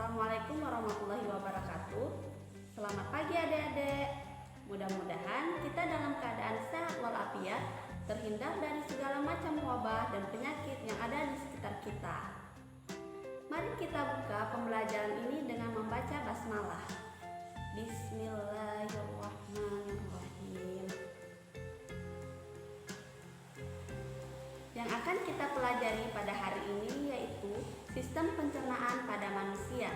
Assalamualaikum warahmatullahi wabarakatuh. Selamat pagi adik-adik. Mudah-mudahan kita dalam keadaan sehat walafiat, terhindar dari segala macam wabah dan penyakit yang ada di sekitar kita. Mari kita buka pembelajaran ini dengan membaca basmalah. Bismillahirrahmanirrahim. Yang akan kita pelajari pada hari ini yaitu sistem pencernaan pada manusia.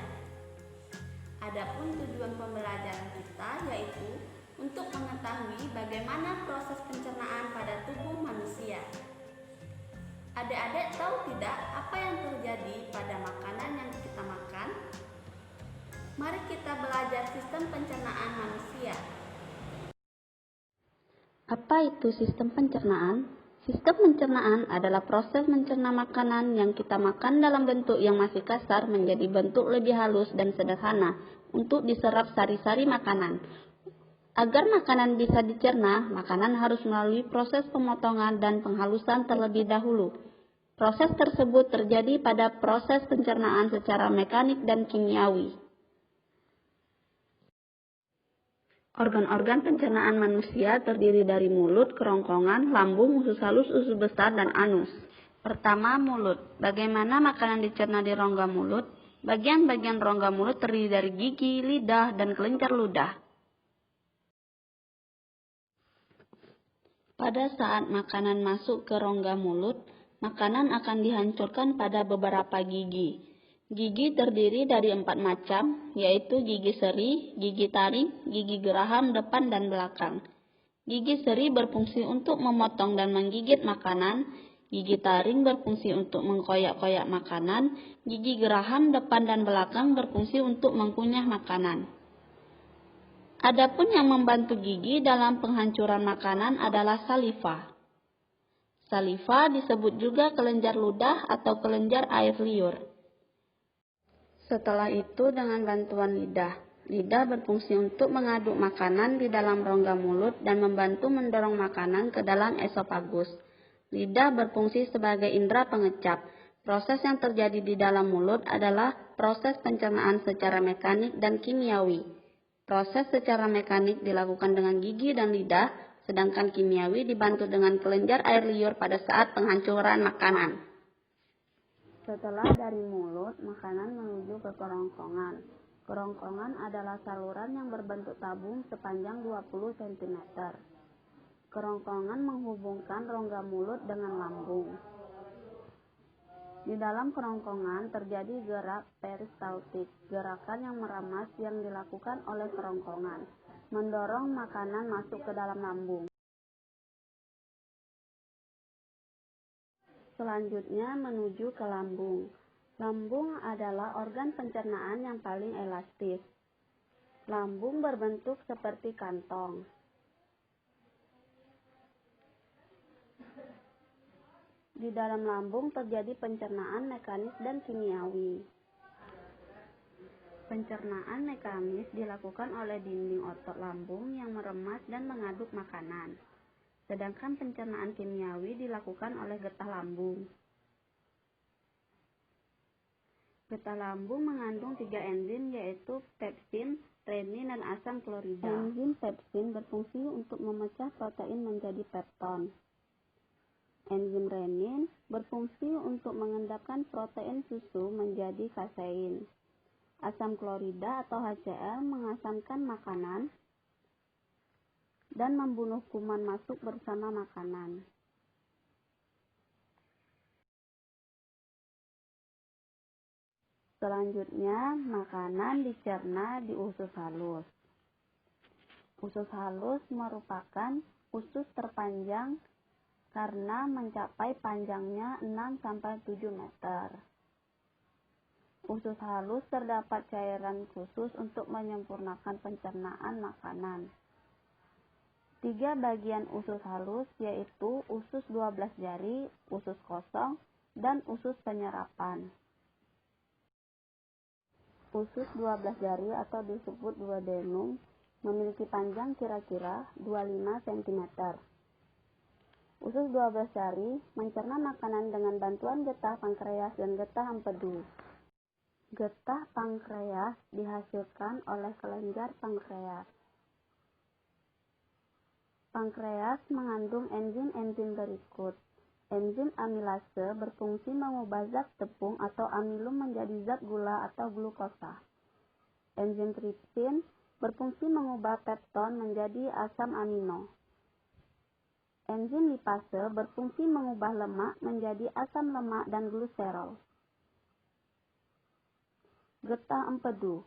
Adapun tujuan pembelajaran kita yaitu untuk mengetahui bagaimana proses pencernaan pada tubuh manusia. Adik-adik tahu tidak apa yang terjadi pada makanan yang kita makan? Mari kita belajar sistem pencernaan manusia. Apa itu sistem pencernaan? Sistem pencernaan adalah proses mencerna makanan yang kita makan dalam bentuk yang masih kasar menjadi bentuk lebih halus dan sederhana untuk diserap sari-sari makanan. Agar makanan bisa dicerna, makanan harus melalui proses pemotongan dan penghalusan terlebih dahulu. Proses tersebut terjadi pada proses pencernaan secara mekanik dan kimiawi. Organ-organ pencernaan manusia terdiri dari mulut, kerongkongan, lambung, usus halus, usus besar, dan anus. Pertama, mulut. Bagaimana makanan dicerna di rongga mulut? Bagian-bagian rongga mulut terdiri dari gigi, lidah, dan kelenjar ludah. Pada saat makanan masuk ke rongga mulut, makanan akan dihancurkan pada beberapa gigi. Gigi terdiri dari 4 macam, yaitu gigi seri, gigi taring, gigi geraham depan dan belakang. Gigi seri berfungsi untuk memotong dan menggigit makanan, gigi taring berfungsi untuk mengkoyak-koyak makanan, gigi geraham depan dan belakang berfungsi untuk mengkunyah makanan. Adapun yang membantu gigi dalam penghancuran makanan adalah saliva. Saliva disebut juga kelenjar ludah atau kelenjar air liur. Setelah itu dengan bantuan lidah. Lidah berfungsi untuk mengaduk makanan di dalam rongga mulut dan membantu mendorong makanan ke dalam esofagus. Lidah berfungsi sebagai indera pengecap. Proses yang terjadi di dalam mulut adalah proses pencernaan secara mekanik dan kimiawi. Proses secara mekanik dilakukan dengan gigi dan lidah, sedangkan kimiawi dibantu dengan kelenjar air liur pada saat penghancuran makanan. Setelah dari mulut, makanan menuju ke kerongkongan. Kerongkongan adalah saluran yang berbentuk tabung sepanjang 20 cm. Kerongkongan menghubungkan rongga mulut dengan lambung. Di dalam kerongkongan terjadi gerak peristaltik, gerakan yang meramas yang dilakukan oleh kerongkongan, mendorong makanan masuk ke dalam lambung. Selanjutnya menuju ke lambung. Lambung adalah organ pencernaan yang paling elastis. Lambung berbentuk seperti kantong. Di dalam lambung terjadi pencernaan mekanis dan kimiawi. Pencernaan mekanis dilakukan oleh dinding otot lambung yang meremas dan mengaduk makanan. Sedangkan pencernaan kimiawi dilakukan oleh getah lambung. Getah lambung mengandung 3 enzim yaitu pepsin, renin, dan asam klorida. Enzim pepsin berfungsi untuk memecah protein menjadi pepton. Enzim renin berfungsi untuk mengendapkan protein susu menjadi kasein. Asam klorida atau HCl mengasamkan makanan dan membunuh kuman masuk bersama makanan. Selanjutnya, makanan dicerna di usus halus. Usus halus merupakan usus terpanjang karena mencapai panjangnya 6-7 meter. Usus halus terdapat cairan khusus untuk menyempurnakan pencernaan makanan. 3 bagian usus halus yaitu usus 12 jari, usus kosong, dan usus penyerapan. Usus 12 jari atau disebut duodenum memiliki panjang kira-kira 25 cm. Usus 12 jari mencerna makanan dengan bantuan getah pankreas dan getah empedu. Getah pankreas dihasilkan oleh kelenjar pankreas. Pankreas mengandung enzim-enzim berikut. Enzim amilase berfungsi mengubah zat tepung atau amilum menjadi zat gula atau glukosa. Enzim tripsin berfungsi mengubah pepton menjadi asam amino. Enzim lipase berfungsi mengubah lemak menjadi asam lemak dan gluserol. Getah empedu.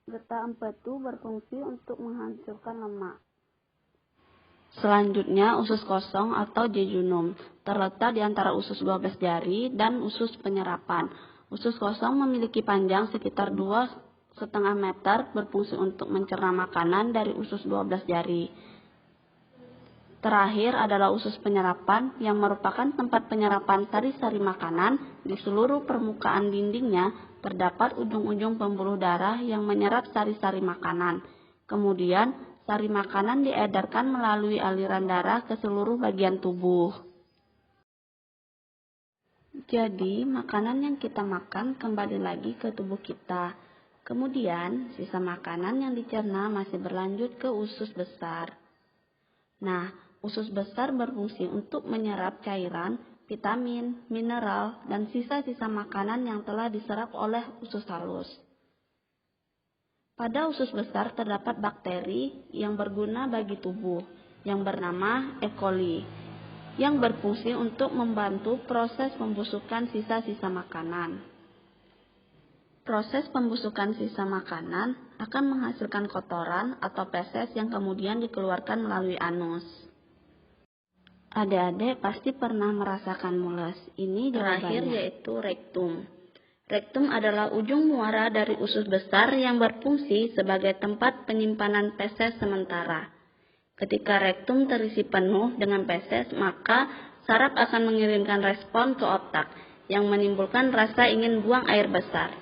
Getah empedu berfungsi untuk menghancurkan lemak. Selanjutnya, usus kosong atau jejunum terletak di antara usus 12 jari dan usus penyerapan. Usus kosong memiliki panjang sekitar 2,5 meter, berfungsi untuk mencerna makanan dari usus 12 jari. Terakhir adalah usus penyerapan yang merupakan tempat penyerapan sari-sari makanan. Di seluruh permukaan dindingnya terdapat ujung-ujung pembuluh darah yang menyerap sari-sari makanan. Kemudian, sari makanan diedarkan melalui aliran darah ke seluruh bagian tubuh. Jadi, makanan yang kita makan kembali lagi ke tubuh kita. Kemudian, sisa makanan yang dicerna masih berlanjut ke usus besar. Nah, usus besar berfungsi untuk menyerap cairan, vitamin, mineral, dan sisa-sisa makanan yang telah diserap oleh usus halus. Pada usus besar terdapat bakteri yang berguna bagi tubuh, yang bernama E. coli, yang berfungsi untuk membantu proses pembusukan sisa-sisa makanan. Proses pembusukan sisa makanan akan menghasilkan kotoran atau feses yang kemudian dikeluarkan melalui anus. Adik-adik pasti pernah merasakan mules. Ini terakhir yaitu rektum. Rektum adalah ujung muara dari usus besar yang berfungsi sebagai tempat penyimpanan feses sementara. Ketika rektum terisi penuh dengan feses, maka saraf akan mengirimkan respon ke otak yang menimbulkan rasa ingin buang air besar.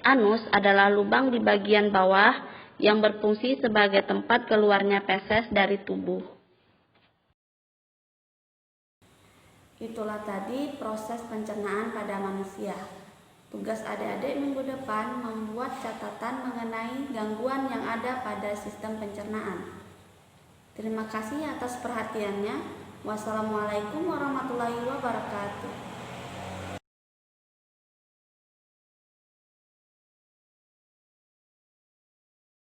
Anus adalah lubang di bagian bawah yang berfungsi sebagai tempat keluarnya feses dari tubuh. Itulah tadi proses pencernaan pada manusia. Tugas adik-adik minggu depan membuat catatan mengenai gangguan yang ada pada sistem pencernaan. Terima kasih atas perhatiannya. Wassalamualaikum warahmatullahi wabarakatuh.